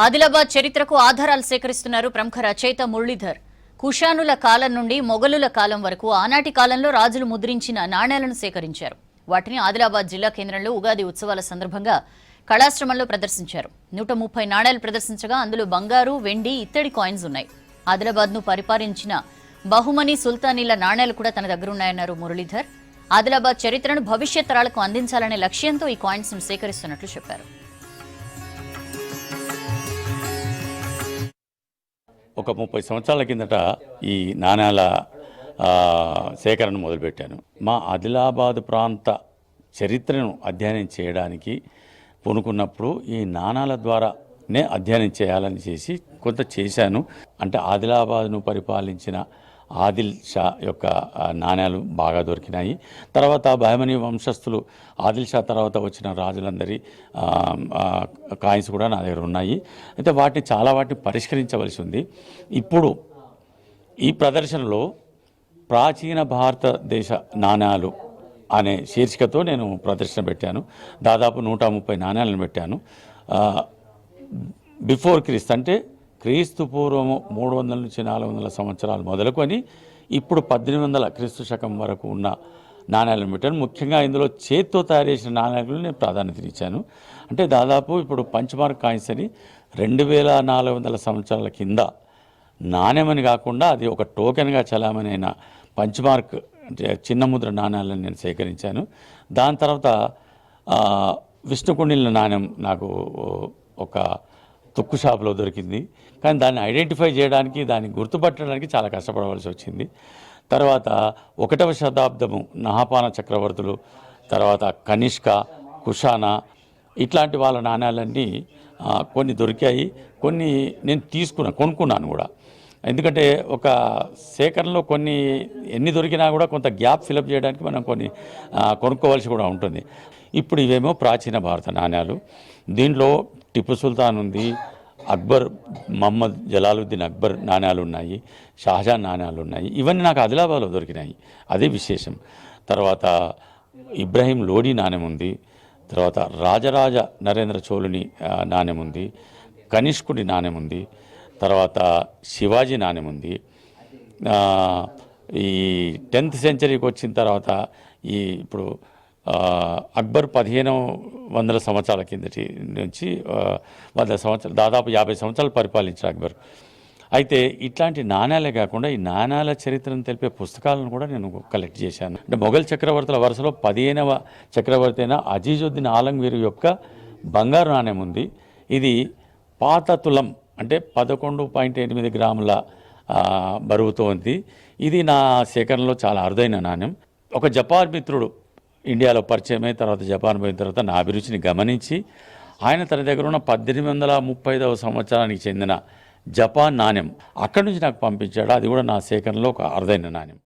ఆదిలాబాద్ చరిత్రకు ఆధారాలు సేకరిస్తున్నారు ప్రముఖ రచయిత మురళీధర్. కుషానుల కాలం నుండి మొఘలుల కాలం వరకు ఆనాటి కాలంలో రాజులు ముద్రించిన నాణేలను సేకరించారు. వాటిని ఆదిలాబాద్ జిల్లా కేంద్రంలో ఉగాది ఉత్సవాల సందర్భంగా కళాశ్రమంలో ప్రదర్శించారు. 130 నాణేలు ప్రదర్శించగా అందులో బంగారు, వెండి, ఇత్తడి కాయిన్స్ ఉన్నాయి. ఆదిలాబాద్ను పరిపాలించిన బహుమని సుల్తానీల నాణేలు కూడా తన దగ్గరున్నాయన్నారు మురళీధర్. ఆదిలాబాద్ చరిత్రను భవిష్యత్ తరాలకు అందించాలనే లక్ష్యంతో ఈ కాయిన్స్ ను సేకరిస్తున్నట్లు చెప్పారు. ఒక 30 సంవత్సరాల కిందట ఈ నాణేల సేకరణ మొదలుపెట్టాను. మా ఆదిలాబాద్ ప్రాంత చరిత్రను అధ్యయనం చేయడానికి పూనుకున్నప్పుడు ఈ నాణాల ద్వారానే అధ్యయనం చేయాలని చేసి కొంత చేశాను. అంటే ఆదిలాబాద్ను పరిపాలించిన ఆదిల్ షా యొక్క నాణ్యాలు బాగా దొరికినాయి. తర్వాత బహమనీ వంశస్థులు ఆదిల్ షా తర్వాత వచ్చిన రాజులందరి కాయిన్స్ కూడా నా దగ్గర ఉన్నాయి. అయితే వాటిని పరిష్కరించవలసి ఉంది. ఇప్పుడు ఈ ప్రదర్శనలో ప్రాచీన భారతదేశ నాణ్యాలు అనే శీర్షికతో నేను ప్రదర్శన పెట్టాను. దాదాపు 130 నాణ్యాలను పెట్టాను. బిఫోర్ క్రీస్తు అంటే క్రీస్తు పూర్వము 300 నుంచి 400 సంవత్సరాలు మొదలుకొని ఇప్పుడు 1800 క్రీస్తు శకం వరకు ఉన్న నాణ్యాలను పెట్టాను. ముఖ్యంగా ఇందులో చేత్తో తయారు చేసిన నాణ్యాలను నేను ప్రాధాన్యతనిచ్చాను. అంటే దాదాపు ఇప్పుడు పంచమార్క్ కాయిన్స్ అని 2400 సంవత్సరాల కింద నాణ్యమని కాకుండా అది ఒక టోకెన్గా చలామణైన పంచమార్క్ చిన్న ముద్ర నాణ్యాలను నేను సేకరించాను. దాని తర్వాత విష్ణుకుండిల నాణ్యం నాకు ఒక తుక్కు షాపులో దొరికింది. కానీ దాన్ని ఐడెంటిఫై చేయడానికి, దాన్ని గుర్తుపట్టడానికి చాలా కష్టపడవలసి వచ్చింది. తర్వాత 1వ శతాబ్దము నహాపాన చక్రవర్తులు, తర్వాత కనిష్క, కుషాన ఇట్లాంటి వాళ్ళ నాణ్యాలన్నీ కొన్ని దొరికాయి. కొన్ని నేను కొనుక్కున్నాను కూడా. ఎందుకంటే ఒక సేకరణలో ఎన్ని దొరికినా కూడా కొంత గ్యాప్ ఫిలప్ చేయడానికి మనం కొన్ని కొనుక్కోవాల్సి కూడా ఉంటుంది. ఇప్పుడు ఇవేమో ప్రాచీన భారత నాణ్యాలు. దీంట్లో టిప్పు సుల్తాన్ ఉంది, అక్బర్ మహమ్మద్ జలాలుద్దీన్ అక్బర్ నాణ్యాలు ఉన్నాయి, షాజహాన్ నాణ్యాలు ఉన్నాయి. ఇవన్నీ నాకు ఆదిలాబాద్లో దొరికినాయి, అదే విశేషం. తర్వాత ఇబ్రాహీం లోడీ నాణ్యం ఉంది, తర్వాత రాజరాజ నరేంద్ర చోళుని నాణ్యం ఉంది, కనిష్కుడి నాణ్యం ఉంది, తర్వాత శివాజీ నాణ్యం ఉంది. ఈ 10th సెంచరీకి వచ్చిన తర్వాత ఇప్పుడు అక్బర్ 1500 సంవత్సరాల కిందటి నుంచి 100 సంవత్సరాలు, దాదాపు 50 సంవత్సరాలు పరిపాలించారు అక్బర్. అయితే ఇట్లాంటి నాణ్యాలే కాకుండా ఈ నాణ్యాల చరిత్రను తెలిపే పుస్తకాలను కూడా నేను కలెక్ట్ చేశాను. అంటే మొఘల్ చక్రవర్తుల వరుసలో 15వ చక్రవర్తి అయిన అజీజుద్దీన్ ఆలంగీర్ యొక్క బంగారు నాణ్యం ఉంది. ఇది పాత తులం అంటే 11.8 గ్రాముల బరువుతో ఉంది. ఇది నా సేకరణలో చాలా అరుదైన నాణ్యం. ఒక జపాన్ మిత్రుడు ఇండియాలో పరిచయం అయిన తర్వాత జపాన్ పోయిన తర్వాత నా అభిరుచిని గమనించి ఆయన తన దగ్గర ఉన్న 1835వ సంవత్సరానికి చెందిన జపాన్ నాణ్యం అక్కడి నుంచి నాకు పంపించాడు. అది కూడా నా సేకరణలో ఒక అరుదైన నాణ్యం.